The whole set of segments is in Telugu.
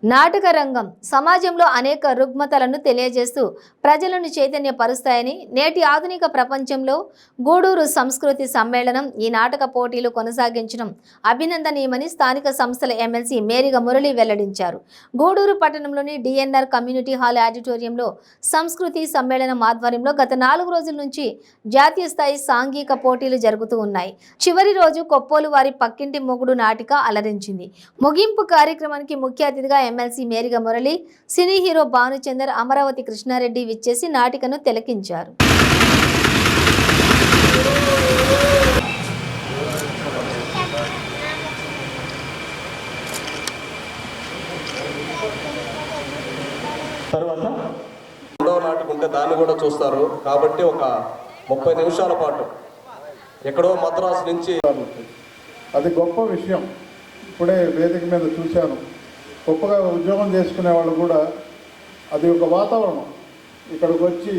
నాటక రంగం సమాజంలో అనేక రుగ్మతలను తెలియజేస్తూ ప్రజలను చైతన్యపరుస్తాయని నేటి ఆధునిక ప్రపంచంలో గూడూరు సంస్కృతి సమ్మేళనం ఈ నాటక పోటీలు కొనసాగించడం అభినందనీయమని స్థానిక సంస్థల ఎమ్మెల్సీ మేరిగ మురళి వెల్లడించారు. గూడూరు పట్టణంలోని డిఎన్ఆర్ కమ్యూనిటీ హాల్ ఆడిటోరియంలో సంస్కృతి సమ్మేళనం ఆధ్వర్యంలో గత 4 రోజుల నుంచి జాతీయ స్థాయి సాంఘిక పోటీలు జరుగుతూ ఉన్నాయి. చివరి రోజు కొప్పోలు వారి పక్కింటి మొగుడు నాటిక అలరించింది. ముగింపు కార్యక్రమానికి ముఖ్య అతిథిగా MLC Meriga Murali, cine hero Bhanuchander, Amaravati Krishnareddy విచ్చేసి నాటికను తిలకించారు. తర్వాత రెండవ నాటకం ఉంటే దాన్ని కూడా చూస్తారు కాబట్టి ఒక 30 నిమిషాల పాటు ఎక్కడో మద్రాసు నుంచి అది గొప్ప విషయం. ఇప్పుడే వేదిక మీద చూశాను, గొప్పగా ఉద్యోగం చేసుకునే వాళ్ళు కూడా అది ఒక వాతావరణం. ఇక్కడికి వచ్చి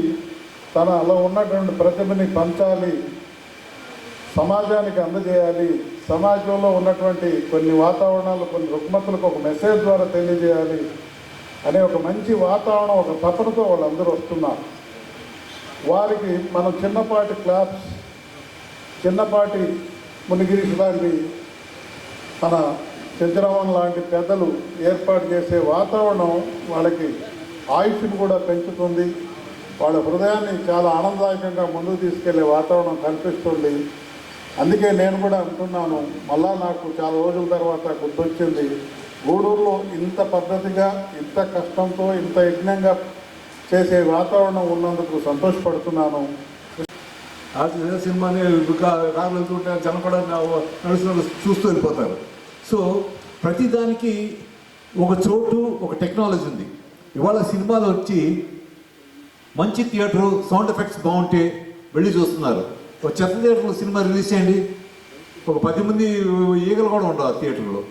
అలా ఉన్నటువంటి ప్రతిభని పంచాలి, సమాజానికి అందజేయాలి, సమాజంలో ఉన్నటువంటి కొన్ని వాతావరణాలు, కొన్ని రుగ్మతలకు ఒక మెసేజ్ ద్వారా తెలియజేయాలి అనే ఒక మంచి వాతావరణం, ఒక తపనతో వాళ్ళందరూ వస్తున్నారు. వారికి మనం చిన్నపాటి క్లాప్స్, చిన్నపాటి మునిగిరీష్ లాంటి మన సిద్ధరామన్ లాంటి పెద్దలు ఏర్పాటు చేసే వాతావరణం వాళ్ళకి ఆయుష్ను కూడా పెంచుతుంది. వాళ్ళ హృదయాన్ని చాలా ఆనందదాయకంగా ముందుకు తీసుకెళ్లే వాతావరణం కనిపిస్తుంది. అందుకే నేను కూడా అంటున్నాను, మళ్ళా నాకు చాలా రోజుల తర్వాత గుర్తొచ్చింది, గూడూరులో ఇంత పద్ధతిగా, ఇంత కష్టంతో, ఇంత యజ్ఞంగా చేసే వాతావరణం ఉన్నందుకు సంతోషపడుతున్నాను. సినిమాని కార్లు వెళ్తుంటే జనం కూడా నడుస్తున్న చూస్తూ వెళ్ళిపోతారు. సో ప్రతిదానికి ఒక చోటు, ఒక టెక్నాలజీ ఉంది. ఇవాళ సినిమాలు వచ్చి మంచి థియేటరు, సౌండ్ ఎఫెక్ట్స్ బాగుంటే వెళ్ళి చూస్తున్నారు. ఒక చెత్త థియేటర్లో సినిమా రిలీజ్ చేయండి, ఒక 10 మంది ఈగలు కూడా ఉండవు ఆ థియేటర్లో.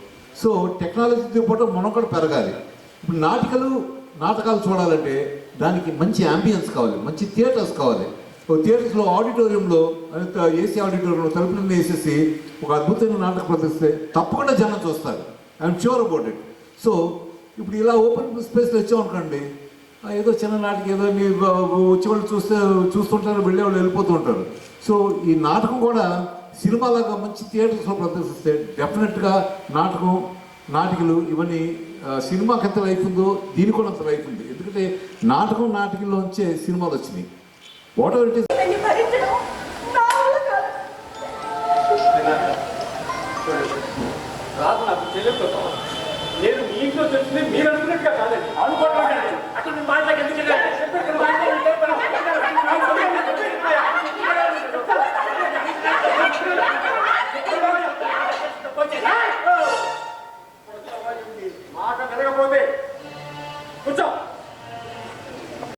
సో టెక్నాలజీతో పాటు మనం కూడా పెరగాలి. ఇప్పుడు నాటకాలు చూడాలంటే దానికి మంచి యాంబియన్స్ కావాలి, మంచి థియేటర్స్ కావాలి. థియేటర్స్లో ఆడిటోరియంలో ఏసీ ఆడిటోరియంలో తలుపులన్నీ వేసేసి ఒక అద్భుతమైన నాటకం ప్రదర్శిస్తే తప్పకుండా జనం చూస్తారు. I'm sure about it. So ఇప్పుడు ఇలా ఓపెన్ స్పేస్లో వచ్చామనుకోండి, ఏదో చిన్న నాటకం ఏదో వచ్చేవాళ్ళు చూస్తుంటారు, వెళ్ళేవాళ్ళు వెళ్ళిపోతూ ఉంటారు. సో ఈ నాటకం కూడా సినిమాలాగా మంచి థియేటర్స్లో ప్రదర్శిస్తే డెఫినెట్గా నాటికలు ఇవన్నీ సినిమాకి ఎంత లైఫ్ ఉందో దీనికి కూడా అంత లైఫ్ ఉంది. ఎందుకంటే నాటకంలోంచే సినిమాలు వచ్చినాయి. What ever it is. నేను మీ ఇంట్లో తెలిసింది మీరు అనుకున్నట్టుగా కాదండి, అనుకోవట్లేదండి. అక్కడ మీ మాటలకు ఎందుకు మాట వినకపోతే కూర్చో.